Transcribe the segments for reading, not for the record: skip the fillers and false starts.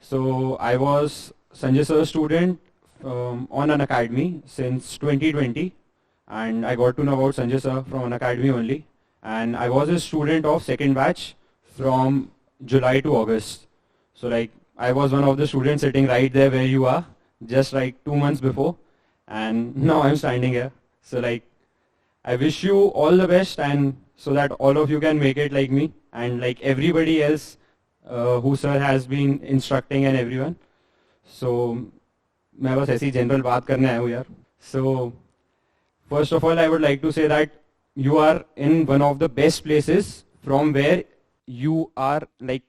So I was Sanjay sir's student on an academy since 2020, and I got to know about Sanjay sir from an academy only. And I was a student of second batch from July to August. So like I was one of the students sitting right there where you are, just like 2 months before, and now I'm standing here. So like I wish you all the best, and so that all of you can make it like me and like everybody else who sir has been instructing and everyone. So मैं बस ऐसी general बात करने आया हूँ यार. So first of all, I would like to say that you are in one of the best places from where you are like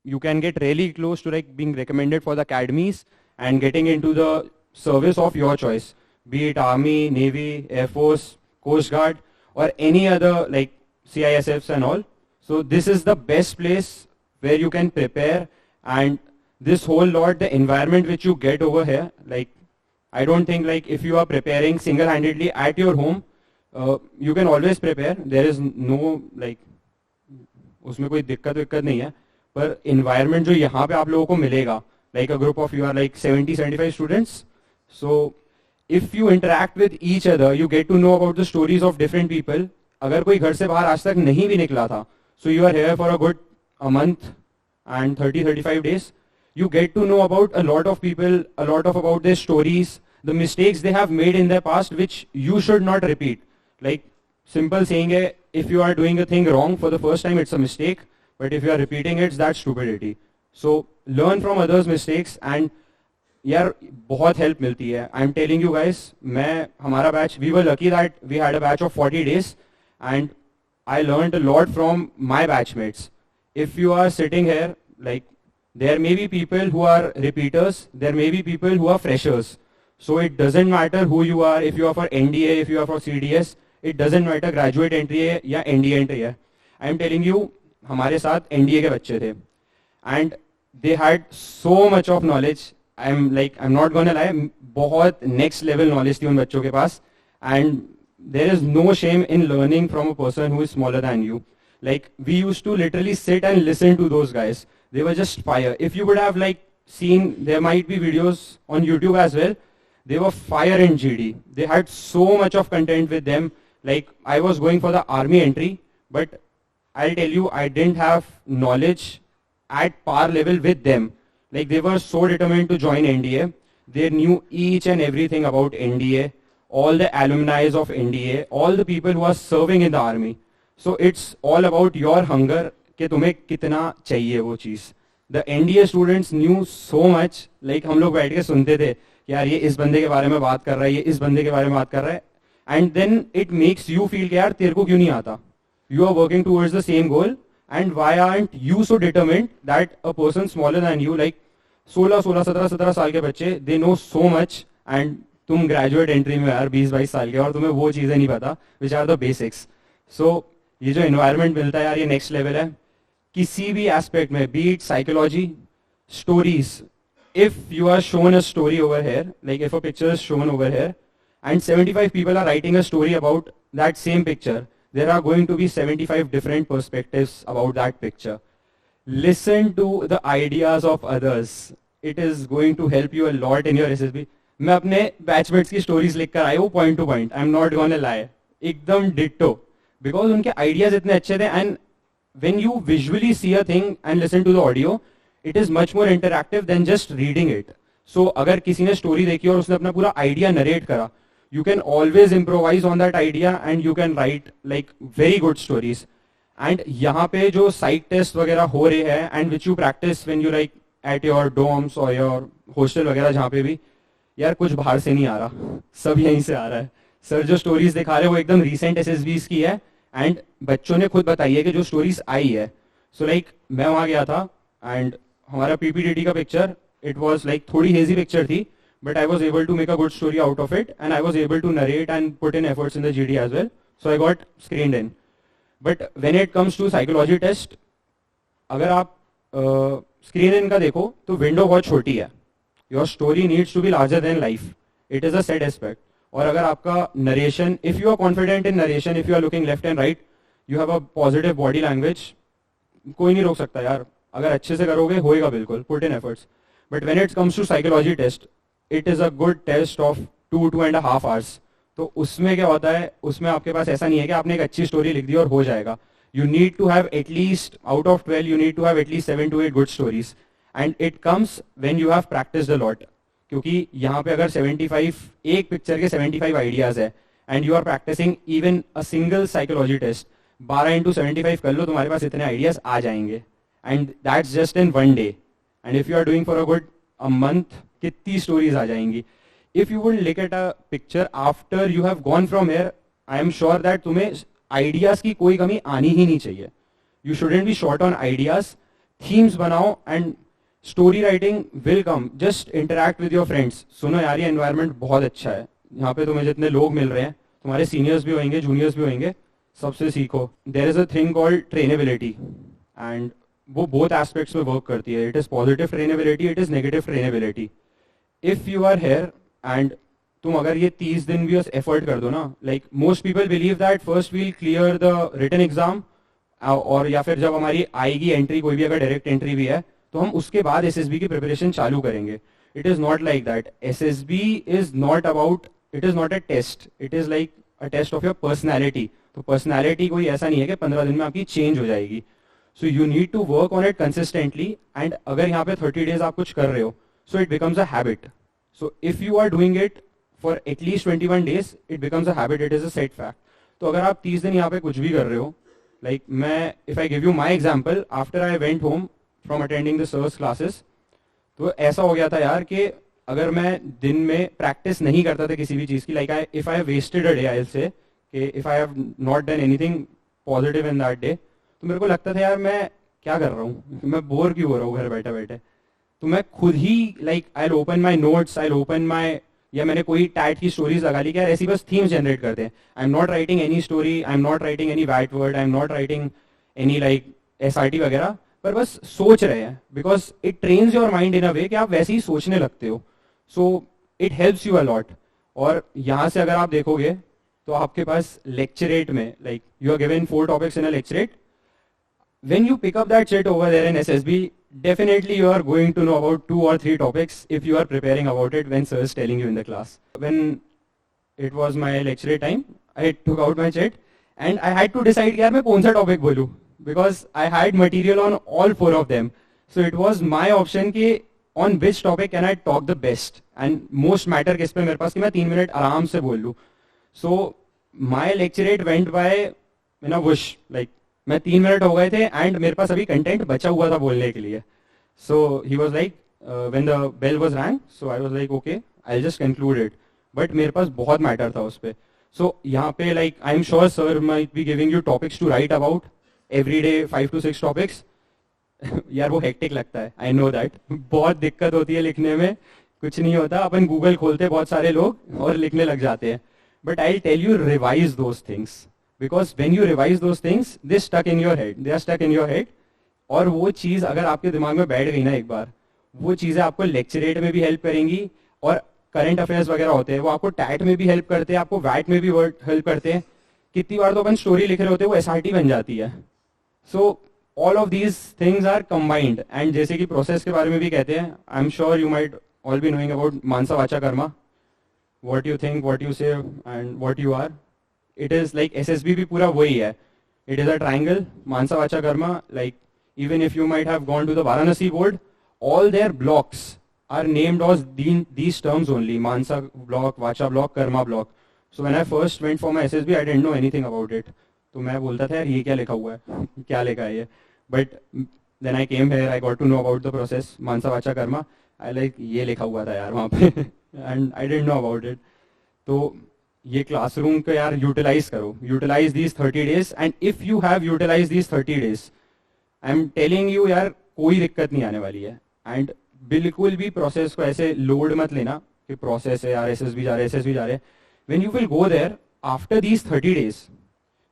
you can get really close to like being recommended for the academies and getting into the service of your choice, be it Army, Navy, Air Force, Coast Guard, or any other like CISFs and all. So this is the best place where you can prepare, and this whole lot, the environment which you get over here, like I don't think like if you are preparing single-handedly at your home, you can always prepare. There is no like उसमें कोई दिक्कत नहीं है, पर environment जो यहाँ पे आप लोगों को मिलेगा, like a group of you are like 70-75 students. So if you interact with each other, you get to know about the stories of different people. अगर कोई घर से बाहर आज तक नहीं भी निकला था, so you are here for a month and 30-35 days. You get to know about a lot of people, a lot of about their stories, the mistakes they have made in their past, which you should not repeat. Like simple saying है, if you are doing a thing wrong for the first time, it's a mistake. But if you are repeating it, that's stupidity. So learn from others' mistakes, and यार बहुत help मिलती है. I'm telling you guys, हमारा batch, we were lucky that we had a batch of 40 days, and I learned a lot from my batchmates. If you are sitting here, like there may be people who are repeaters, there may be people who are freshers. So it doesn't matter who you are, if you are for NDA, if you are for CDS, it doesn't matter graduate entry है या NDA entry है. I'm telling you, हमारे साथ NDA के बच्चे थे, and they had so much of knowledge. I'm not gonna lie, बहुत next level knowledge थी उन बच्चों के पास, and there is no shame in learning from a person who is smaller than you. Like we used to literally sit and listen to those guys. They were just fire. If you would have like seen, there might be videos on YouTube as well. They were fire in GD. They had so much of content with them. Like I was going for the army entry, but I'll tell you, I didn't have knowledge at par level with them. Like they were so determined to join NDA. They knew each and everything about NDA, all the alumni of NDA, all the people who are serving in the army. So it's all about your hunger कि तुम्हें कितना चाहिए वो चीज़. The NDA students knew so much. Like हम लोग बैठ के सुनते थे कि यार ये इस बंदे के बारे में बात कर रहा है, ये इस बंदे के बारे में बात कर रहा है, and then it makes you feel कि यार तेरे को क्यों नहीं आता. You are working towards the same goal, and why aren't you so determined that a person smaller than you, like 16, 17 साल के बच्चे, they know so much, and तुम ग्रेजुएट एंट्री में यार 20-22 साल के और तुम्हें वो चीज़ें नहीं पता, विच आर द बेसिक्स. सो ये जो इन्वायरमेंट मिलता है यार, ये नेक्स्ट लेवल है किसी भी एस्पेक्ट में, be it psychology, stories. If you are shown a story over here, like if a picture is shown over here and 75 people are writing a story about that same picture, there are going to be 75 different perspectives about that picture. Listen to the ideas of others. It is going to help you a lot in your SSB. मैं अपने batchmates की stories लिखकर आया हूँ point two point. I am not gonna lie, एकदम ditto, because उनके ideas इतने अच्छे थे. And when you visually see a thing and listen to the audio, it is much more interactive than just reading it. So अगर किसी ने story देखी और उसने अपना पूरा आइडिया नरेट करा, you can always improvise on that idea and you can write like very good stories. And यहाँ पे जो psych test वगैरह हो रहे हैं and which you practice when you like at your dorms or your hostel वगैरह, जहाँ पे भी यार कुछ बाहर से नहीं आ रहा, सब यहीं से आ रहा है. सर जो स्टोरीज दिखा रहे हैं वो एकदम रिसेंट SSBs की है, एंड बच्चों ने खुद बताई है कि जो स्टोरीज आई है. सो लाइक मैं वहाँ गया था एंड हमारा PPTT का पिक्चर, इट वॉज लाइक थोड़ी हेजी पिक्चर थी, but I was able to make a good story out of it, and I was able to narrate and put in efforts in the GD as well. So I got screened in. But when it comes to psychology test, अगर आप screen in का देखो तो window बहुत छोटी है. Your story needs to be larger than life. It is a set aspect. और अगर आपका narration, if you are confident in narration, if you are looking left and right, you have a positive body language, कोई नहीं रोक सकता यार, अगर अच्छे से करोगे होएगा बिल्कुल, put in efforts. But when it comes to psychology test, it is a good test of 2.5 hours. तो उसमें क्या होता है, उसमें आपके पास ऐसा नहीं है कि आपने एक अच्छी स्टोरी लिख दी और हो जाएगा. You need to have at least out of 12 you need to have at least 7 to 8 good stories, and it comes when you have practised a lot. क्योंकि यहाँ पे अगर 75 एक पिक्चर के 75 आइडियाज है and you are practising even a single psychology test, 12 × 75 कर लो, तुम्हारे पास इतने आइडियाज आ जाएंगे. And that's just in one day. And if you are doing for a good a month, कितनी स्टोरीज आ जाएंगी. If you would look at a picture after you have gone from here, I am sure that तुम्हें ideas की कोई कमी आनी ही नहीं चाहिए. You shouldn't be short on ideas. Themes बनाओ and story writing will come. Just interact with your friends. सुनो यार, ये एनवायरनमेंट बहुत अच्छा है, यहाँ पे तुम्हें जितने लोग मिल रहे हैं, तुम्हारे सीनियर्स भी होंगे, जूनियर्स भी होंगे, सबसे सीखो. There is a thing called trainability, and वो बोथ एस्पेक्ट्स में वर्क करती है. It is positive trainability, it is negative trainability. If you are here and तुम अगर ये 30 दिन भी एफर्ट कर दो ना, like most people believe that first we'll clear the written exam, और या फिर जब हमारी आएगी एंट्री, कोई भी अगर डायरेक्ट एंट्री भी है, तो हम उसके बाद एसएसबी की प्रिपरेशन चालू करेंगे. It is not like that. SSB is not about, it is not a test, it is like a test of your personality. तो पर्सनैलिटी कोई ऐसा नहीं है कि 15 दिन में आपकी चेंज हो जाएगी. So you need to work on it consistently. And अगर यहाँ पे 30 डेज आप कुछ कर रहे हो, so it becomes a habit. So if you are doing it for at least 21 days, it becomes a habit, it is a set fact. तो अगर आप 30 दिन यहाँ पे कुछ भी कर रहे हो, लाइक मैं, if I give you my example, after I went home from attending the sir's classes, तो ऐसा हो गया था यार कि अगर मैं दिन में प्रैक्टिस नहीं करता था किसी भी चीज़ की, like if I wasted a day, I say कि if I have not done anything positive in that day, तो मेरे को लगता था यार मैं क्या कर रहा हूँ, मैं बोर क्यों हो रहा हूँ घर बैठे बैठे. तो मैं खुद ही like I open my notes, I open my, या मैंने कोई टैट की स्टोरीज लगा ली कि यार ऐसी बस थीम्स जनरेट करते हैं. I am not writing any story, I am not writing any bad word, I am not writing any like SRT वगैरह, पर बस सोच रहे हैं. Because it trains your mind in a way कि आप वैसे ही सोचने लगते हो. So it helps you a lot. और यहाँ से अगर आप देखोगे तो आपके पास लेक्चरेट में, like you are given 4 topics in a lecturate, when you pick up that shit over there in SSB, definitely you are going to know about 2 or 3 topics if you are preparing about it when sir is telling you in the class. When it was my lecture time, I took out my chit and I had to decide यार मैं कौन सा topic बोलूँ, because I had material on all 4 of them. So it was my option कि on which topic can I talk the best and most matter किस पे मेरे पास कि मैं 3 मिनट आराम से बोल लूँ. So my lecturate went by in a whoosh, like मैं 3 मिनट हो गए थे एंड मेरे पास अभी कंटेंट बचा हुआ था बोलने के लिए. So he was like when the bell was rang, so I was like okay I just conclude it. But मेरे पास बहुत मैटर था उस पर. सो यहाँ पे like I am sure sir might be giving you topics to write about every day, 5 to 6 topics. यार वो हेक्टिक लगता है, आई नो दैट. बहुत दिक्कत होती है लिखने में. कुछ नहीं होता, अपन गूगल खोलते बहुत सारे लोग और लिखने लग जाते हैं. But I tell you revise those things, because when you revise those things, they stuck in your head, they are stuck in your head. और वो चीज़ अगर आपके दिमाग में बैठ गई ना एक बार, वो चीज़ें आपको लेक्चरेट में भी हेल्प करेंगी, और करंट अफेयर्स वगैरह होते हैं वो आपको टैट में भी हेल्प करते हैं, आपको वैट में भी हेल्प करते हैं. कितनी बार तो अपन स्टोरी लिख रहे होते हैं वो एसआरटी बन जाती है. So all of these things are combined. And जैसे कि प्रोसेस के बारे में भी कहते हैं, I am sure you might all be knowing about मानसा वाचा कर्मा, what you think, what you say and what you are. It is like SSB भी पूरा वही है. It is a triangle, Mansa Vacha Karma. Like even if you might have gone to the Varanasi board, all their blocks are named as these terms only: Mansa block, Vacha block, Karma block. So when I first went for my SSB, I didn't know anything about it. तो मैं बोलता था यार ये क्या लिखा हुआ है, क्या लिखा है ये. But then I came here, I got to know about the process, Mansa Vacha Karma. I like ये लिखा हुआ था यार वहाँ पे and I didn't know about it. तो ये क्लासरूम को यार यूटिलाइज करो, utilise these 30 days. And if you have utilise these 30 days, I am telling you यार कोई दिक्कत नहीं आने वाली है. एंड बिल्कुल भी प्रोसेस को ऐसे लोड मत लेना कि प्रोसेस है यार, एसएसबी जा रहे, एसएसबी जा रहे. When you will go there after these 30 days,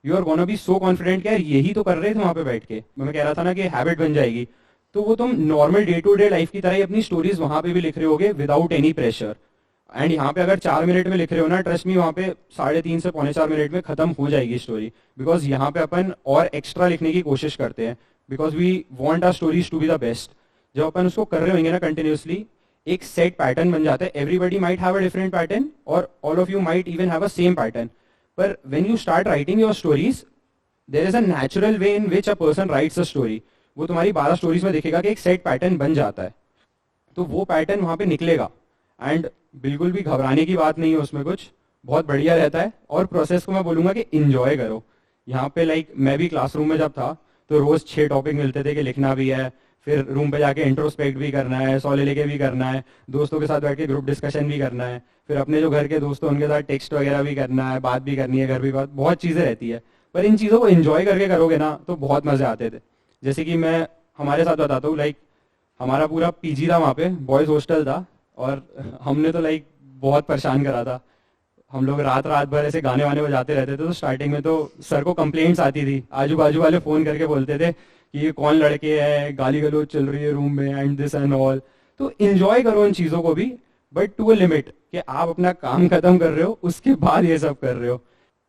you are gonna be so confident कि यार यही तो कर रहे थे वहां पे बैठ के. मैं कह रहा था ना कि हैबिट बन जाएगी. तो वो तुम normal day to day life की तरह ही अपनी स्टोरीज वहां पे भी लिख रहे होगे विदाउट एनी प्रेशर. एंड यहाँ पे अगर 4 मिनट में लिख रहे हो ना, ट्रस्ट मी वहाँ पे 3.5 से पौने 4 मिनट में खत्म हो जाएगी स्टोरी, बिकॉज यहाँ पे अपन और एक्स्ट्रा लिखने की कोशिश करते हैं, because we want our stories to be the best. जब अपन उसको कर रहे होंगे ना कंटिन्यूसली, एक सेट पैटर्न बन जाता है. Everybody might have a different pattern और all of you might even have a same pattern, पर when you start writing your stories, there is a natural way in which a person writes a story. वो तुम्हारी 12 stories में देखेगा कि एक set pattern बन जाता है, तो वो पैटर्न वहाँ पे निकलेगा. एंड बिल्कुल भी घबराने की बात नहीं है उसमें, कुछ बहुत बढ़िया रहता है. और प्रोसेस को मैं बोलूँगा कि इंजॉय करो. यहाँ पे मैं भी क्लासरूम में जब था तो रोज 6 टॉपिक मिलते थे कि लिखना भी है, फिर रूम पे जाके इंट्रोस्पेक्ट भी करना है, सॉले लेके भी करना है, दोस्तों के साथ बैठ के ग्रुप डिस्कशन भी करना है, फिर अपने जो घर के दोस्तों उनके साथ टेक्स्ट वगैरह भी करना है, बात भी करनी है, घर भी बात, बहुत चीज़ें रहती है. पर इन चीज़ों को एंजॉय करके करोगे ना तो बहुत मज़े आते थे. जैसे कि मैं हमारे साथ बताता हूँ, हमारा पूरा पीजी था वहाँ पे, बॉयज़ हॉस्टल था, और हमने तो बहुत परेशान करा था. हम लोग रात रात भर ऐसे गाने वाने बजाते रहते थे. तो स्टार्टिंग में तो सर को कंप्लेंट्स आती थी, आजू बाजू वाले फ़ोन करके बोलते थे कि ये कौन लड़के हैं, गाली गलौज चल रही है रूम में एंड दिस एंड ऑल. तो इन्जॉय करो इन चीज़ों को भी, बट टू अ लिमिट, कि आप अपना काम खत्म कर रहे हो उसके बाद ये सब कर रहे हो.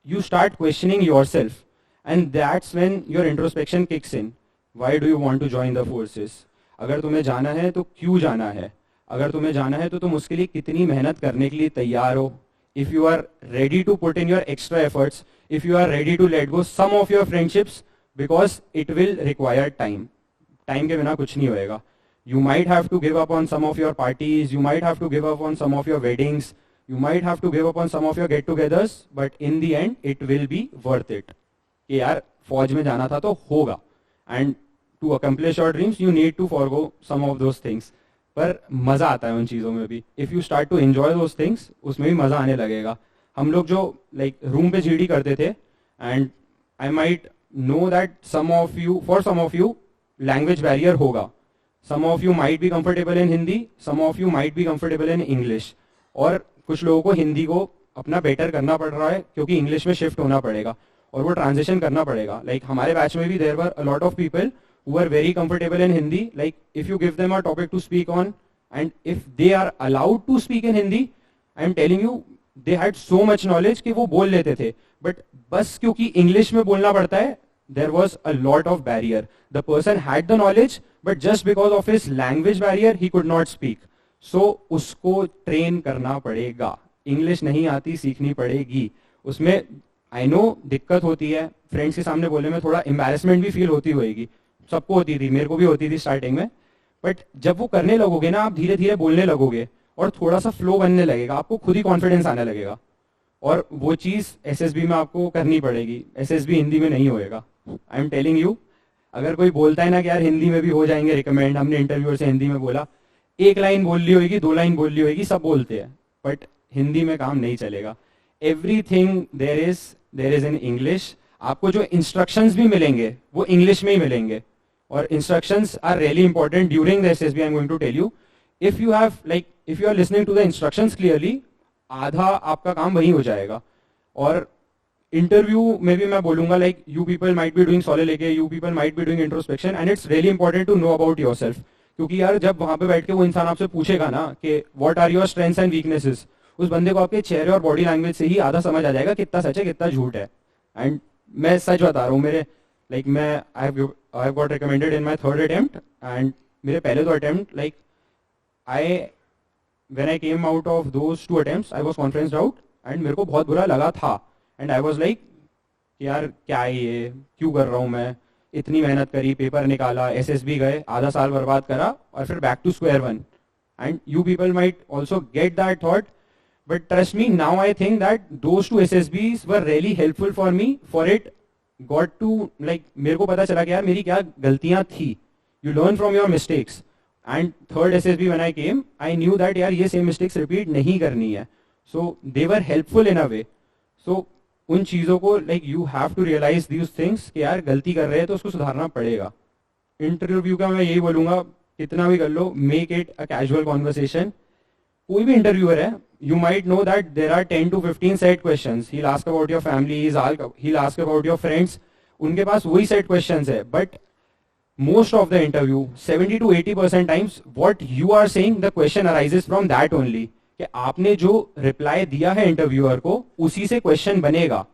You start questioning your self, and that's when your introspection kicks in. Why do you want to join the forces? अगर तुम्हें जाना है तो क्यों जाना है? अगर तुम्हें जाना है तो तुम उसके लिए कितनी मेहनत करने के लिए तैयार हो? If you are ready to put in your extra efforts, if you are ready to let go some of your friendships, because it will require time. Time के बिना कुछ नहीं होएगा. You might have to give up on some of your parties, you might have to give up on some of your weddings, you might have to give up on some of your get-togethers, but in the end it will be worth it. कि यार फौज में जाना था तो होगा. And to accomplish your dreams, you need to forgo some of those things. पर मज़ा आता है उन चीज़ों में भी. If you start to enjoy those things, उसमें भी मज़ा आने लगेगा. हम लोग जो रूम पे जीडी करते थे, and I might know that some of you language barrier होगा. Some of you might be comfortable in Hindi, some of you might be comfortable in English. और कुछ लोगों को हिंदी को अपना बेटर करना पड़ रहा है क्योंकि इंग्लिश में शिफ्ट होना पड़ेगा और वो ट्रांजिशन करना पड़ेगा. हमारे बैच में भी there were a lot of people who are very comfortable in Hindi. If you give them a topic to speak on, and if they are allowed to speak in Hindi, I am telling you, they had so much knowledge कि वो बोल लेते थे. But बस क्योंकि English में बोलना पड़ता है, there was a lot of barrier. The person had the knowledge, but just because of his language barrier, he could not speak. So उसको train करना पड़ेगा. English नहीं आती, सीखनी पड़ेगी. उसमें I know दिक्कत होती है, friends के सामने बोलने में थोड़ा embarrassment भी फील होती होएगी. सबको होती थी, मेरे को भी होती थी स्टार्टिंग में. बट जब वो करने लगोगे ना, आप धीरे धीरे बोलने लगोगे और थोड़ा सा फ्लो बनने लगेगा, आपको खुद ही कॉन्फिडेंस आने लगेगा. और वो चीज़ एसएसबी में आपको करनी पड़ेगी. एसएसबी हिंदी में नहीं होएगा. आई एम टेलिंग यू, अगर कोई बोलता है ना कि यार हिंदी में भी हो जाएंगे रिकमेंड, हमने इंटरव्यूअर से हिंदी में बोला, 1 लाइन बोल ली होगी, 2 लाइन बोल ली होगी, सब बोलते हैं, बट हिंदी में काम नहीं चलेगा. Everything there is in English. आपको जो इंस्ट्रक्शंस भी मिलेंगे वो इंग्लिश में ही मिलेंगे. और instructions are really important during the SSB. I'm going to tell you, if you are listening to the instructions clearly, आधा आपका काम वही हो जाएगा. और इंटरव्यू में भी मैं बोलूंगा, you people might be doing solo लेके, you people might be doing introspection, and it's really important to know about yourself. क्योंकि यार जब वहां पे बैठ के वो इंसान आपसे पूछेगा ना कि what are your strengths and weaknesses, उस बंदे को आपके चेहरे और बॉडी लैंग्वेज से ही आधा समझ आ जाएगा कितना सच है कितना झूठ है. एंड मैं सच बता रहा हूँ, मेरे मैं I got recommended in my 3rd attempt, and मेरे पहले 2 attempt, when I came out of those 2 attempts, I was conferenced out, and मेरे को बहुत बुरा लगा था. And I was like, यार क्या है ये, क्यों कर रहा हूँ मैं, इतनी मेहनत करी, पेपर निकाला, SSB गए, आधा साल बर्बाद करा और फिर back to square one. And you people might also get that thought, but trust me, now I think that those 2 SSBs were really helpful for me. For it got to मेरे को पता चला कि यार मेरी क्या गलतियां थी. You learn from your mistakes. And 3rd SSB when I came, I knew that यार ये same mistakes repeat नहीं करनी है. So they were helpful in a way. So उन चीज़ों को you have to realize these things कि यार गलती कर रहे हैं तो उसको सुधारना पड़ेगा. इंटरव्यू का मैं यही बोलूँगा, कितना भी कर लो, make it a casual conversation. कोई भी इंटरव्यूअर है, you might know that there are 10 to 15 set questions. He'll ask about your family, he'll ask about your friends. उनके पास वही set questions है, but most of the interview, 70 to 80% times, what you are saying, the question arises from that only. कि आपने जो reply दिया है interviewer को उसी से क्वेश्चन बनेगा.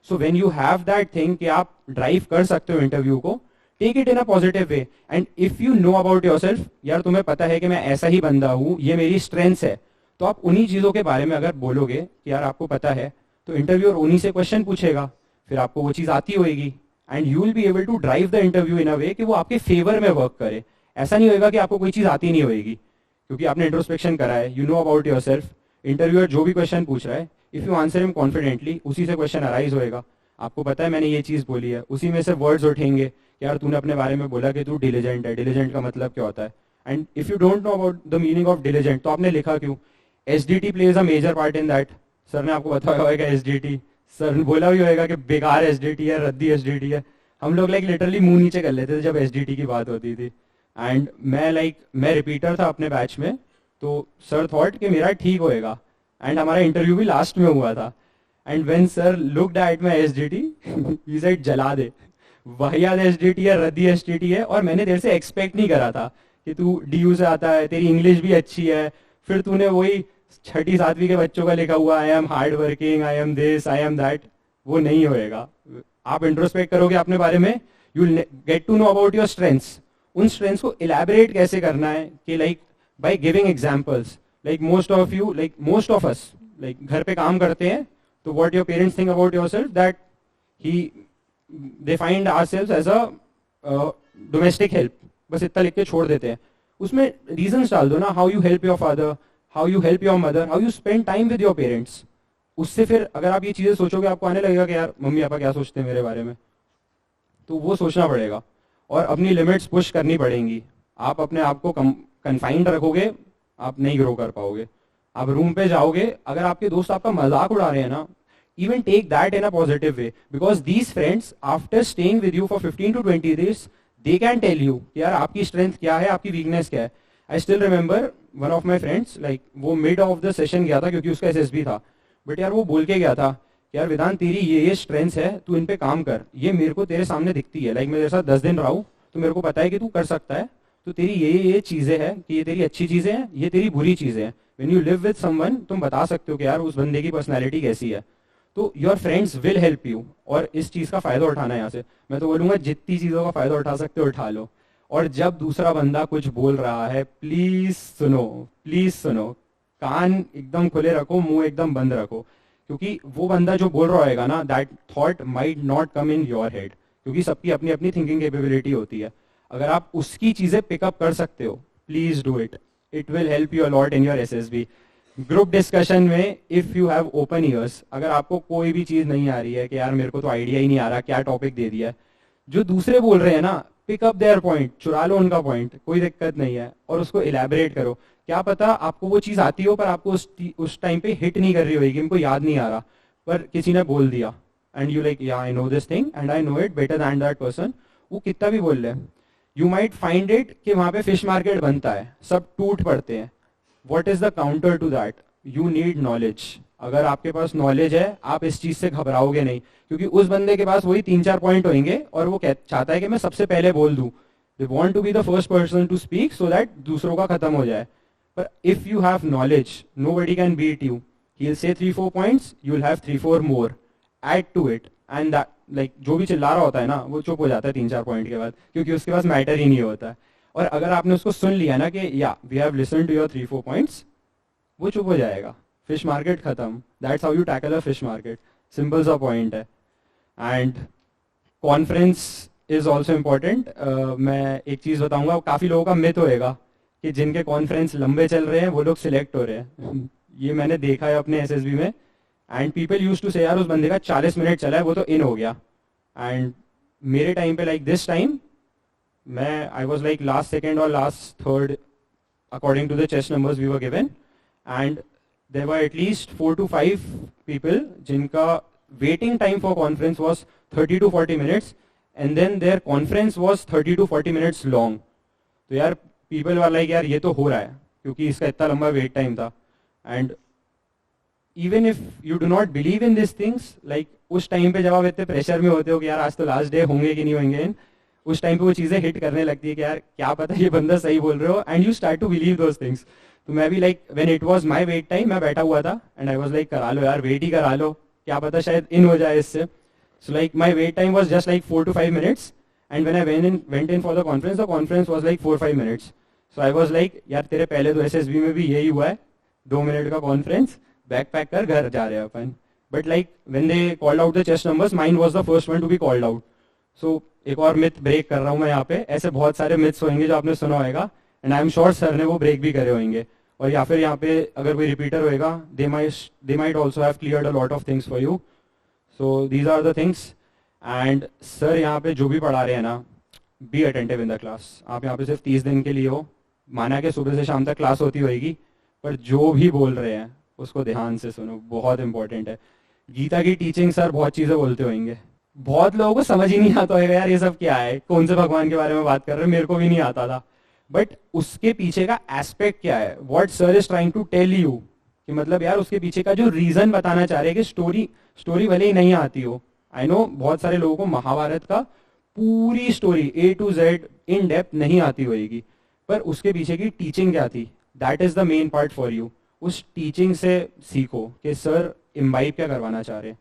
So when you have that thing कि आप ड्राइव कर सकते हो इंटरव्यू को, take it in a positive way. And if you know about yourself, यार तुम्हें पता है कि मैं ऐसा ही बंदा हूँ, ये मेरी स्ट्रेंथ्स है, तो आप उन्हीं चीज़ों के बारे में अगर बोलोगे कि यार आपको पता है, तो इंटरव्यूअर उन्हीं से क्वेश्चन पूछेगा, फिर आपको वो चीज़ आती होगी and you will be able to drive the interview in a way कि वो आपके फेवर में वर्क करे. ऐसा नहीं होएगा कि आपको कोई चीज़ आती नहीं होएगी, क्योंकि आपने इंट्रोस्पेक्शन करा है, you know about your self. Interviewer जो भी क्वेश्चन पूछ रहा है, if you answer him confidently, उसी से क्वेश्चन अराइज होएगा. आपको पता है मैंने ये चीज़ बोली है, उसी में से वर्ड्स उठेंगे कि यार तूने अपने बारे में बोला कि तू डिलीजेंट है. डिलीजेंट का मतलब क्या होता है? And if you don't know about the meaning of diligent, तो आपने लिखा क्यों? SDT plays a major part in that. Sir ने आपको बताया होगा एसडीटी, सर ने बोला भी होगा कि बेकार एसडीटी है, रद्दी एसडीटी है. हम लोग लाइक लिटरली मुंह नीचे कर लेते थे जब एसडीटी की बात होती थी. एंड मैं रिपीटर था अपने बैच में, तो सर थॉट कि मेरा ठीक होएगा. एंड हमारा इंटरव्यू भी लास्ट में हुआ था. And when sir looked at my SDT, he said जला दे, वाहियात एसडीटी है, रद्दी एसडीटी है, और मैंने तेरे से एक्सपेक्ट नहीं करा था कि तू डीयू से आता है, तेरी इंग्लिश भी अच्छी है, फिर तूने वही छठी सातवीं के बच्चों का लिखा हुआ I am hard working, I am this, I am that. वो नहीं होएगा. आप इंट्रोस्पेक्ट करोगे अपने बारे में, you will get to know about your strengths. उन स्ट्रेंथ्स को इलेबरेट कैसे करना है कि like by giving examples. Like most of us like घर पे काम करते हैं, तो what your parents think about yourself, that ही they find ourselves as a domestic help. बस इतना लिख के छोड़ देते हैं. उसमें रीजंस डाल दो ना, how you help your father, how you help your mother, how you spend time with your parents. उससे फिर अगर आप ये चीज़ें सोचोगे, आपको आने लगेगा कि यार मम्मी पापा क्या सोचते हैं मेरे बारे में. तो वो सोचना पड़ेगा और अपनी लिमिट्स पुश करनी पड़ेंगी. आप अपने आप को कन्फाइंड रखोगे, आप नहीं ग्रो कर पाओगे. आप रूम पे जाओगे, अगर आपके दोस्त आपका मजाक उड़ा रहे हैं ना, even take that in a positive way, because these friends after staying with you for 15 to 20 days, they can tell you कि यार आपकी स्ट्रेंथ क्या है, आपकी वीकनेस क्या है. I still remember one of my friends, like वो mid of the session गया था क्योंकि उसका एसएसबी था, बट यार वो बोल के गया था कि यार वेदांत तेरी ये स्ट्रेंथ्स है, तू इन पे काम कर, ये मेरे को तेरे सामने दिखती है, लाइक मैं तेरे साथ 10 दिन रहा हूँ तो मेरे को पता है कि तू कर सकता है, तो तेरी ये चीज़ें हैं कि ये तेरी अच्छी चीज़ें हैं, ये तेरी बुरी चीज़ें हैं. When you live with someone, तुम बता सकते हो कि यार उस बंदे की पर्सनैलिटी कैसी है. तो your friends will help you, और इस चीज़ का फ़ायदा उठाना है. यहाँ से मैं तो बोलूँगा जितनी चीज़ों का फ़ायदा उठा सकते हो उठा लो. और जब दूसरा बंदा कुछ बोल रहा है, प्लीज़ सुनो, प्लीज़ सुनो. कान एकदम खुले रखो, मुंह एकदम बंद रखो, क्योंकि वो बंदा जो बोल रहा होगा ना, that thought might not come in your head, क्योंकि सबकी अपनी अपनी थिंकिंग कैपेबिलिटी होती है. अगर आप उसकी चीज़ें पिकअप कर सकते हो, please do it. It will help you a lot in your SSB. Group discussion में if you have open ears, अगर आपको कोई भी चीज़ नहीं आ रही है कि यार मेरे को तो आइडिया ही नहीं आ रहा क्या टॉपिक दे दिया है, जो दूसरे बोल रहे हैं ना, पिक अप देयर पॉइंट, चुरा लो उनका पॉइंट, कोई दिक्कत नहीं है, और उसको इलेबरेट करो. क्या पता आपको वो चीज़ आती हो पर आपको उस टाइम पे हिट नहीं कर रही होगी, इनको याद नहीं आ रहा, पर किसी ने बोल दिया एंड यू लाइक या I know this thing and I know it better than that person. वो कितना भी बोल ले, यू माइट फाइंड इट कि वहाँ पे फिश मार्केट बनता है, सब टूट पड़ते हैं. What is the counter to that? You need knowledge. अगर आपके पास नॉलेज है, आप इस चीज से घबराओगे नहीं, क्योंकि उस बंदे के पास वही 3-4 पॉइंट होंगे और वो चाहता है कि मैं सबसे पहले बोल दूं. They want to be the first person to speak so that दूसरों का खत्म हो जाए. पर if you have knowledge, nobody can beat you. He will say 3-4 points, you will have 3-4 more, add to it, and that like जो भी चिल्ला रहा होता है ना, वो चुप हो जाता है 3-4 पॉइंट के बाद, क्योंकि उसके पास मैटर ही नहीं होता है. और अगर आपने उसको सुन लिया ना कि या we have listen to your 3-4 points, वो चुप हो जाएगा. फिश मार्केट खत्म. That's how you tackle a fish market. Simple सा पॉइंट है. And conference is also important. मैं एक चीज़ बताऊंगा, काफ़ी लोगों का मिथ होएगा कि जिनके कॉन्फ्रेंस लंबे चल रहे हैं वो लोग सिलेक्ट हो रहे हैं. ये मैंने देखा है अपने एसएसबी में. एंड पीपल यूज टू से यार उस बंदे का 40 मिनट चला है, वो तो इन हो गया. एंड मेरे टाइम पे लाइक दिस टाइम मैं I was like last second और last third according to the chest numbers we were given. And there were at least 4 to 5 people जिनका waiting time for conference was 30 to 40 minutes, and then their conference was 30 to 40 minutes long. तो यार people were like यार ये तो हो रहा है क्योंकि इसका इतना लंबा wait time था. And even if you do not believe in these things, like उस टाइम पे जब आप इतने प्रेशर में होते हो कि यार आज तो लास्ट डे होंगे कि नहीं होंगे, उस टाइम पे वो चीज़ें हिट करने लगती है कि यार क्या पता ये बंदा सही बोल रहे हो, and you start to believe those things. तो मैं भी like when it was my wait time, मैं बैठा हुआ था एंड आई वाज लाइक करा लो यार, वेट ही करा लो, क्या पता शायद इन हो जाए इससे। So like my wait time was just like 4 to 5 minutes, and when I went in for the conference was like 4-5 minutes। So I was like यार तेरे पहले तो एसएसबी में भी यही हुआ है, 2 मिनट का कॉन्फ्रेंस, बैग पैक कर घर जा रहे हैं अपन। But like when they called out the chest numbers, mine was the first one to be called out. So एक और मिथ ब्रेक कर रहा हूँ मैं यहाँ पे, ऐसे बहुत सारे मिथ्स होंगे जो आपने सुना होगा, and I am sure sir ने वो ब्रेक भी करे होंगे। और या फिर यहाँ पे अगर कोई रिपीटर होएगा, they might also have cleared a lot of things for you. So these are the things. And sir यहाँ पे जो भी पढ़ा रहे हैं ना, be attentive in the class. आप यहाँ पे सिर्फ 30 दिन के लिए हो, माना कि सुबह से शाम तक क्लास होती होगी, पर जो भी बोल रहे हैं उसको ध्यान से सुनो, बहुत इंपॉर्टेंट है। गीता की टीचिंग सर बहुत चीजें बोलते होंगे, बहुत लोगों को समझ ही नहीं आता होगा यार ये सब क्या है, कौन से भगवान के बारे में बात कर रहे हैं, मेरे को भी नहीं आता था। बट उसके पीछे का एस्पेक्ट क्या है, what sir is trying to tell you, कि मतलब यार उसके पीछे का जो रीजन बताना चाह रहे हैं, कि स्टोरी भले ही नहीं आती हो। आई नो बहुत सारे लोगों को महाभारत का पूरी story A to Z in depth नहीं आती होगी, पर उसके पीछे की टीचिंग क्या थी, that is the main part for you. उस टीचिंग से सीखो कि सर इम्बाइब क्या करवाना चाह रहे हैं।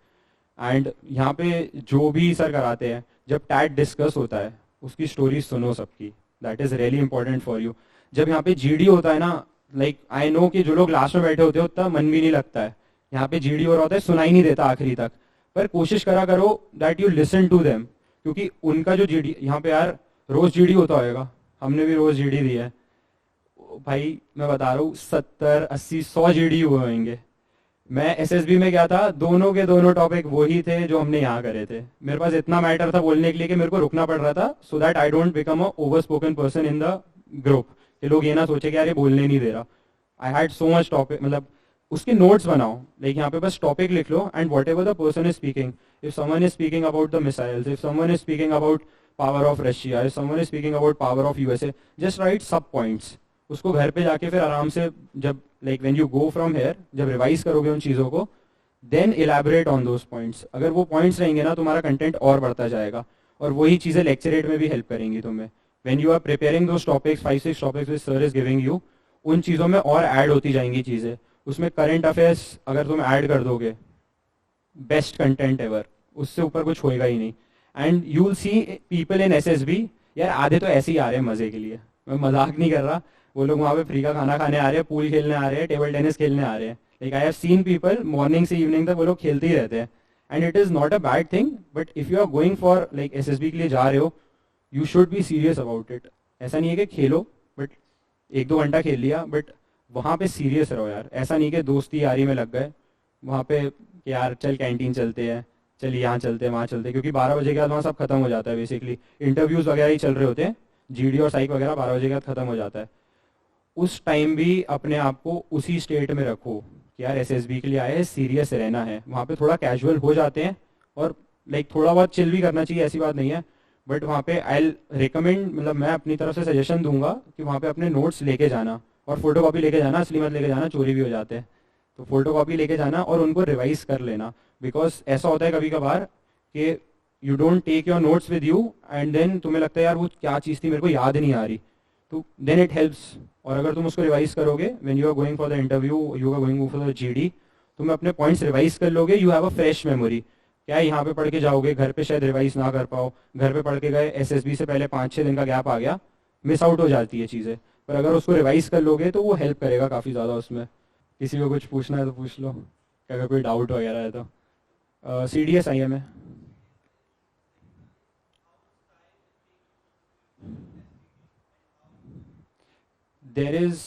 एंड यहाँ पे जो भी सर कराते हैं, जब टैट डिस्कस होता है उसकी स्टोरी सुनो सबकी, that is really important for you. जब यहाँ पे जीडी होता है ना, लाइक आई नो कि जो लोग लास्ट में बैठे होते हैं उतना मन भी नहीं लगता है, यहाँ पे जीडी हो रहा होता है, सुनाई नहीं देता आखिरी तक, पर कोशिश करा करो that you listen to them, क्योंकि उनका जो जीडी यहाँ पे यार रोज जीडी होता होगा, हमने भी रोज जीडी दी है भाई, मैं बता रहा हूँ 70-80-100 जीडी हुए होंगे। मैं एसएसबी में गया था, दोनों के दोनों टॉपिक वही थे जो हमने यहाँ करे थे। मेरे पास इतना मैटर था बोलने के लिए कि मेरे को रुकना पड़ रहा था, so that I don't become a over spoken person in the group, कि लोग ये ना सोचे कि यार ये बोलने नहीं दे रहा। I had so much topic, मतलब उसके नोट्स बनाओ, लाइक यहाँ पे बस टॉपिक लिख लो, and whatever the person is speaking, if someone is speaking about the missiles, if someone is speaking about power of Russia, if someone is speaking about power of USA, just write सब points. उसको घर पे जाके फिर आराम से, जब like when you go from here, जब रिवाइज करोगे उन चीज़ों को, then elaborate on those points. अगर वो पॉइंट्स रहेंगे ना, तुम्हारा कंटेंट और बढ़ता जाएगा, और वही चीज़ें लेक्चरेट में भी हेल्प करेंगी तुम्हें। When you are preparing those topics, 5-6 topics which sir is giving you, उन चीज़ों में और ऐड होती जाएंगी चीज़ें। उसमें करंट अफेयर्स अगर तुम ऐड कर दोगे, बेस्ट कंटेंट एवर, उससे ऊपर कुछ होएगा ही नहीं। And you will see people in SSB, यार आधे तो ऐसे ही आ रहे हैं मजे के लिए, मैं मजाक नहीं कर रहा, वो लोग वहाँ पे फ्री का खाना खाने आ रहे हैं, पूल खेलने आ रहे हैं, टेबल टेनिस खेलने आ रहे हैं। Like I have seen people morning से इवनिंग तक वो लोग खेलते ही रहते हैं, and it is not a bad thing. But if you are going for like SSB के लिए जा रहे हो, you should be serious about it. ऐसा नहीं है कि खेलो बट 1-2 घंटा खेल लिया, बट वहाँ पे सीरियस रहो यार। ऐसा नहीं कि दोस्ती यारी में लग गए वहाँ पे कि यार चल कैंटीन चलते हैं, चल यहाँ चलते हैं, वहाँ चलते हैं, क्योंकि 12 बजे के बाद वहाँ सब खत्म हो जाता है। बेसिकली इंटरव्यूज़ वगैरह ही चल रहे होते हैं, जीडी और साइक वगैरह 12 बजे के बाद खत्म हो जाता है। उस टाइम भी अपने आप को उसी स्टेट में रखो कि यार एसएसबी के लिए आए हैं, सीरियस रहना है। वहाँ पे थोड़ा कैजुअल हो जाते हैं, और लाइक थोड़ा बहुत चिल भी करना चाहिए, ऐसी बात नहीं है, बट वहाँ पे आई रिकमेंड, मतलब मैं अपनी तरफ से सजेशन दूंगा कि वहाँ पे अपने नोट्स लेके जाना, और फोटो कॉपी लेके जाना, असली मत लेके जाना, चोरी भी हो जाते हैं। तो फोटो कॉपी लेके जाना और उनको रिवाइज कर लेना, बिकॉज ऐसा होता है कभी कभार कि you don't take your notes with you, and then तुम्हें लगता है यार वो क्या चीज़ थी मेरे को याद नहीं आ रही, तो देन इट हेल्प्स। और अगर तुम उसको रिवाइज करोगे, when you are going for the interview, you are going for the GD, तुम अपने पॉइंट्स रिवाइज कर लोगे, you have a fresh memory. क्या है, यहाँ पे पढ़ के जाओगे, घर पे शायद रिवाइज ना कर पाओ, घर पे पढ़ के गए, एसएसबी से पहले 5-6 दिन का गैप आ गया, मिस आउट हो जाती है चीज़ें। पर अगर उसको रिवाइज कर लोगे तो वो हेल्प करेगा काफ़ी ज़्यादा उसमें। किसी को कुछ पूछना है तो पूछ लो, अगर कोई डाउट वगैरह है तो। CDS आई है मैं। There is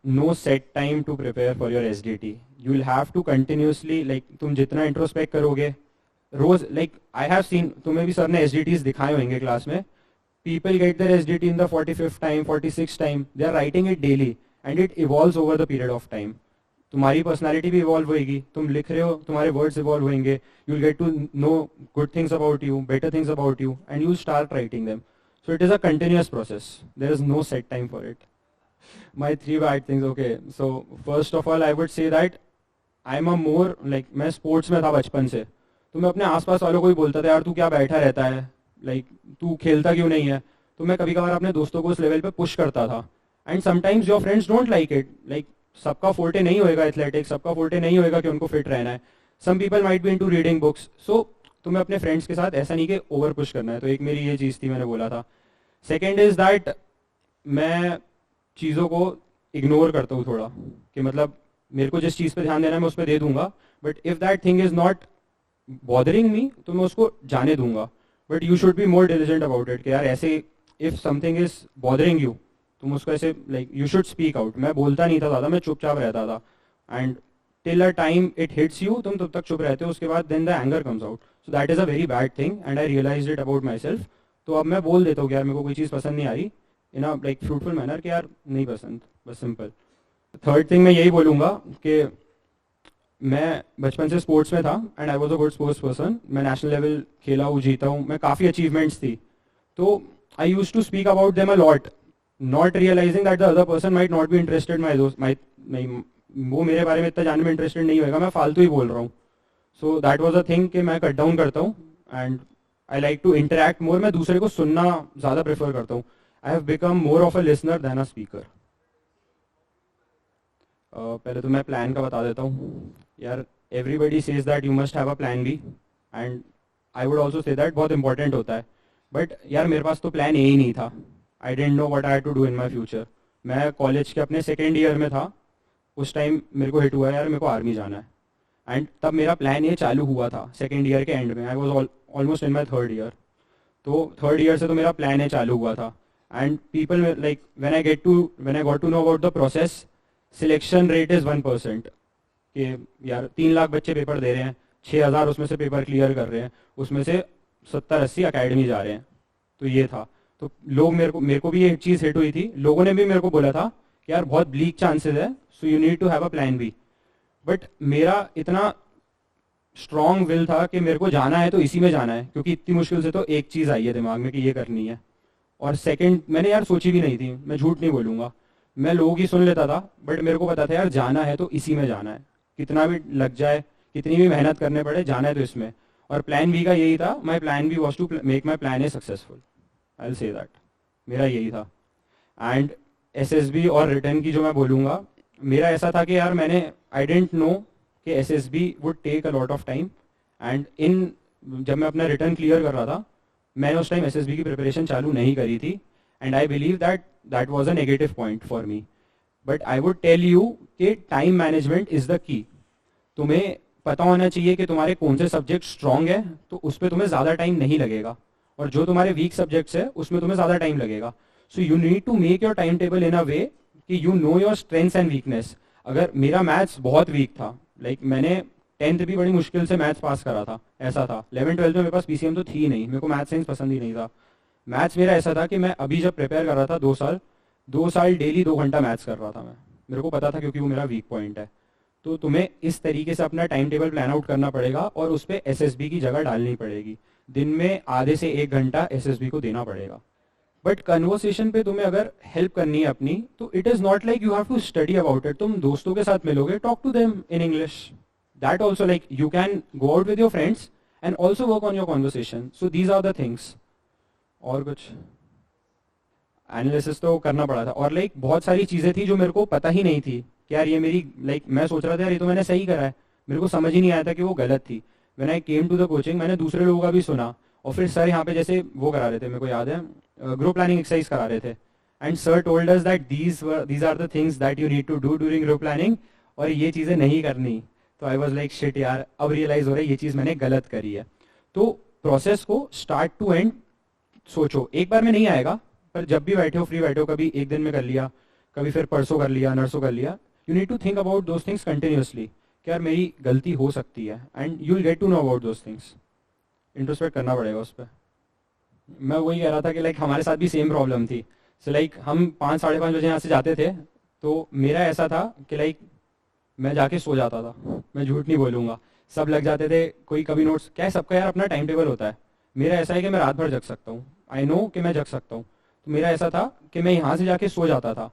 no set time to prepare for your SDT. You will have to continuously, like तुम जितना इंट्रोस्पेक्ट करोगे रोज, like I have seen, तुम्हें भी सर ने SDTs दिखाए होंगे क्लास में, people get their SDT in the 45th time, 46th time, they are writing it daily and it evolves over the period of time. तुम्हारी personality भी evolve होएगी, तुम लिख रहे हो, तुम्हारे वर्ड्स इवॉल्व होंगे, you will get to know good things about you, better things about you, and you start writing them. So it is a continuous process. There is no set time for it. My 3 bad things. Okay, so first of all I would say that I'm a more like, मैं sports में था बचपन से, तो मैं अपने आसपास वालों को ही बोलता था यार तू क्या बैठा रहता है, लाइक तू खेलता क्यों नहीं है? तो मैं कभी कभार अपने दोस्तों को उस लेवल पे पुश करता था. And sometimes your friends don't like it. Like सबका फोर्टे नहीं होएगा एथलेटिक्स, सबका फोर्टे नहीं होएगा कि उनको फिट रहना है. Some people might be into reading books. So तुम्हें अपने फ्रेंड्स के साथ ऐसा नहीं कि ओवर पुश करना है. तो एक मेरी ये चीज़ थी, मैंने बोला था. सेकेंड इज दैट मैं चीज़ों को इग्नोर करता हूँ थोड़ा, कि मतलब मेरे को जिस चीज़ पे ध्यान देना है मैं उस पर दे दूंगा, but if that thing is not bothering me तो मैं उसको जाने दूंगा. But you should be more diligent about it, कि यार ऐसे if something is bothering you, तुम उसको ऐसे like you should speak out. मैं बोलता नहीं था ज़्यादा, मैं चुपचाप रहता था. And till a time it hits you, तुम तब तक चुप रहते हो, उसके बाद then the anger comes out. So that is a very bad thing and I realise it about myself. तो अब मैं बोल देता हूँ कि यार मेरे को कोई चीज़ पसंद नहीं आ रही, इन अ लाइक फ्रूटफुल मैनर, कि यार नहीं पसंद, बस सिंपल. थर्ड थिंग मैं यही बोलूँगा कि मैं बचपन से स्पोर्ट्स में था and I was a good sports person. मैं नेशनल लेवल खेला हूँ, जीता हूँ, मैं काफ़ी अचीवमेंट्स थी. तो I used to speak about them a lot, not realizing that the other person might not be interested. My दोस्त माइट नहीं, वो मेरे बारे में इतना जानने में इंटरेस्टेड नहीं होगा, मैं फालतू ही बोल रहा हूँ. So that was a thing कि मैं कट डाउन करता हूँ and I like to interact more. मैं दूसरे को सुनना ज़्यादा प्रेफर करता हूँ. I have become more of a listener than a speaker. पहले तो मैं प्लान का बता देता हूँ. यार everybody says that you must have a plan B and I would also say that बहुत इंपॉर्टेंट होता है. बट यार मेरे पास तो प्लान ए ही नहीं था. I don't know what I had to do in my future. मैं कॉलेज के अपने सेकेंड ईयर में था, उस टाइम मेरे को हिट हुआ यार मेरे को आर्मी जाना है. एंड तब मेरा प्लान ये चालू हुआ था सेकेंड ईयर के एंड में. I was almost in my third year. तो थर्ड ईयर से तो मेरा प्लान ये चालू हुआ था. And people like when I got to know about the process, selection rate is 1%. कि यार 3 लाख बच्चे पेपर दे रहे हैं, 6,000 उसमें से पेपर क्लियर कर रहे हैं, उसमें से 70-80 अकेडमी जा रहे हैं. तो ये था. तो लोग मेरे को भी ये चीज़ हिट हुई थी. लोगों ने भी मेरे को बोला था कि यार बहुत ब्लीक चांसेस है, so you need to have a plan B. बट मेरा इतना स्ट्रॉन्ग विल था कि मेरे को जाना है तो इसी में जाना है, क्योंकि इतनी मुश्किल से तो एक चीज़ आई है दिमाग में कि ये करनी है. और सेकंड मैंने यार सोची भी नहीं थी, मैं झूठ नहीं बोलूँगा. मैं लोग ही सुन लेता था, बट मेरे को पता था यार जाना है तो इसी में जाना है, कितना भी लग जाए, कितनी भी मेहनत करने पड़े, जाना है तो इसमें. और प्लान बी का यही था. My plan B was to make my plan A successful. I will say that मेरा यही था. एंड एसएसबी और रिटर्न की जो मैं बोलूँगा, मेरा ऐसा था कि यार मैंने आई डेंट नो कि SSB would take a lot of time. And जब मैं अपना रिटर्न क्लियर कर रहा था, मैंने उस टाइम एसएसबी की प्रिपरेशन चालू नहीं करी थी. And I believe that was a negative point for me. But I would tell you कि time management is the key. तुम्हें पता होना चाहिए कि तुम्हारे कौन से सब्जेक्ट स्ट्रांग है, तो उस पर तुम्हें ज़्यादा टाइम नहीं लगेगा, और जो तुम्हारे वीक सब्जेक्ट्स है उसमें तुम्हें ज़्यादा टाइम लगेगा. So you need to make your time table in a way कि you know your strengths and weakness. अगर मेरा मैथ्स बहुत वीक था, लाइक मैंने 10th भी बड़ी मुश्किल से मैथ्स पास करा था, ऐसा था. 11th-12th में मेरे पास पीसीएम तो थी ही नहीं, मेरे को मैथ्स साइंस पसंद ही नहीं था. मैथ्स मेरा ऐसा था कि मैं अभी जब प्रिपेयर कर रहा था 2 साल डेली 2 घंटा मैथ्स कर रहा था मैं. मेरे को पता था क्योंकि वो मेरा वीक पॉइंट है. तो तुम्हें इस तरीके से अपना टाइम टेबल प्लान आउट करना पड़ेगा, और उस पर एसएसबी की जगह डालनी पड़ेगी. दिन में आधे से 1 घंटा एसएसबी को देना पड़ेगा. बट कन्वर्सेशन पे तुम्हें अगर हेल्प करनी है अपनी, तो it is not like you have to study about it. तुम दोस्तों के साथ मिलोगे, talk to them in English. That also like you can go out with your friends and also work on your conversation. So these are the things. और कुछ analysis तो करना पड़ा था, और लाइक बहुत सारी चीज़ें थी जो मेरे को पता ही नहीं थी कि यार ये मेरी लाइक मैं सोच रहा था यार ये तो मैंने सही करा है, मेरे को समझ ही नहीं आया था कि वो गलत थी. When I came to the coaching, मैंने दूसरे लोगों का भी सुना, और फिर सर यहाँ पे जैसे वो करा रहे थे, मेरे को याद है ग्रुप प्लानिंग एक्सरसाइज करा रहे थे. And sir told us that these are the things that you need to do during group planning, और ये चीज़ें नहीं करनी. तो आई वॉज लाइक शिट यार, अब रियलाइज हो रहा है ये चीज़ मैंने गलत करी है. तो प्रोसेस को स्टार्ट टू एंड सोचो. एक बार में नहीं आएगा, पर जब भी बैठे हो, फ्री बैठे हो, कभी एक दिन में कर लिया, कभी फिर परसों कर लिया, नरसों कर लिया. You need to think about those things continuously कि यार मेरी गलती हो सकती है, and you will get to know about those things. Introspect करना पड़ेगा उस पर. मैं वही कह रहा था कि लाइक हमारे साथ भी सेम प्रॉब्लम थी. सो लाइक हम 5-5:30 बजे यहाँ से जाते थे, तो मेरा ऐसा था कि लाइक मैं जाके सो जाता था, मैं झूठ नहीं बोलूँगा. सब लग जाते थे, कोई कभी नोट्स, क्या है सबका यार अपना टाइम टेबल होता है. मेरा ऐसा है कि मैं रात भर जग सकता हूँ, आई नो कि मैं जग सकता हूँ. तो मेरा ऐसा था कि मैं यहाँ से जाके सो जाता था.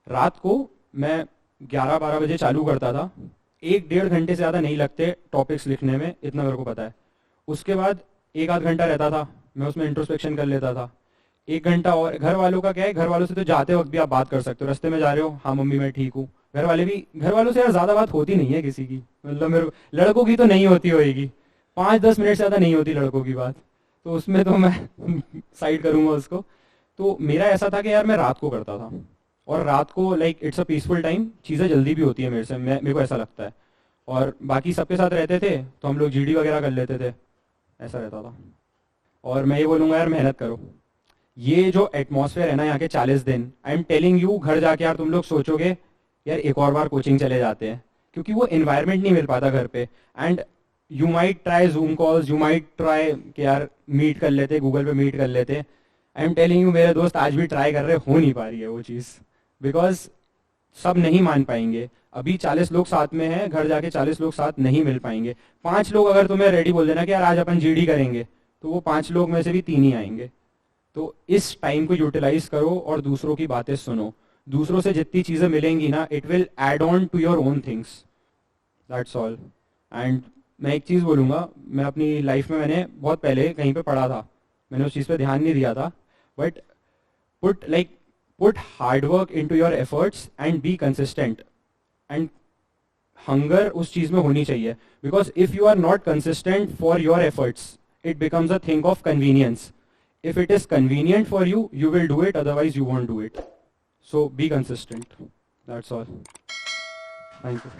रात को मैं 11-12 बजे चालू करता था. 1-1.5 घंटे से ज़्यादा नहीं लगते टॉपिक्स लिखने में, इतना मेरे को पता है. उसके बाद 1 आध घंटा रहता था मैं उसमें इंट्रोस्पेक्शन कर लेता था 1 घंटा। और घर वालों का क्या है, घर वालों से तो जाते वक्त भी आप बात कर सकते हो, रास्ते में जा रहे हो, हाँ मम्मी मैं ठीक हूँ। घर वाले भी, घर वालों से यार ज़्यादा बात होती नहीं है किसी की, मतलब मेरे लड़कों की तो नहीं होती होएगी, 5-10 मिनट से ज़्यादा नहीं होती लड़कों की बात, तो उसमें तो मैं साइड करूँगा उसको। तो मेरा ऐसा था कि यार मैं रात को करता था, और रात को like it's a peaceful time, चीज़ें जल्दी भी होती है मेरे से, मेरे को ऐसा लगता है। और बाकी सबके साथ रहते थे तो हम लोग जीडी वगैरह कर लेते थे, ऐसा रहता था। और मैं ये बोलूँगा यार मेहनत करो, ये जो एटमॉस्फेयर है ना यहाँ के 40 दिन, आई एम टेलिंग यू, घर जाके यार तुम लोग सोचोगे यार एक और बार कोचिंग चले जाते हैं, क्योंकि वो इन्वायरमेंट नहीं मिल पाता घर पे। And you might try zoom calls, you might try कि यार मीट कर लेते, गूगल पे मीट कर लेते। आई एम टेलिंग यू, मेरे दोस्त आज भी ट्राई कर रहे, हो नहीं पा रही है वो चीज़, बिकॉज सब नहीं मान पाएंगे। अभी 40 लोग साथ में हैं, घर जाके 40 लोग साथ नहीं मिल पाएंगे। 5 लोग अगर तुम्हें रेडी बोल देना कि यार आज अपन जीडी करेंगे, तो वो 5 लोग में से भी 3 ही आएंगे। तो इस टाइम को यूटिलाइज करो और दूसरों की बातें सुनो, दूसरों से जितनी चीज़ें मिलेंगी ना, it will add on to your own things, that's all. And मैं एक चीज़ बोलूँगा, मैं अपनी लाइफ में मैंने बहुत पहले कहीं पे पढ़ा था, मैंने उस चीज़ पे ध्यान नहीं दिया था, but put like put hard work into your efforts and be consistent. And hunger उस चीज़ में होनी चाहिए, because if you are not consistent for your efforts, it becomes a thing of convenience. If it is convenient for you, you will do it, otherwise you won't do it. So be consistent. That's all. Thank you.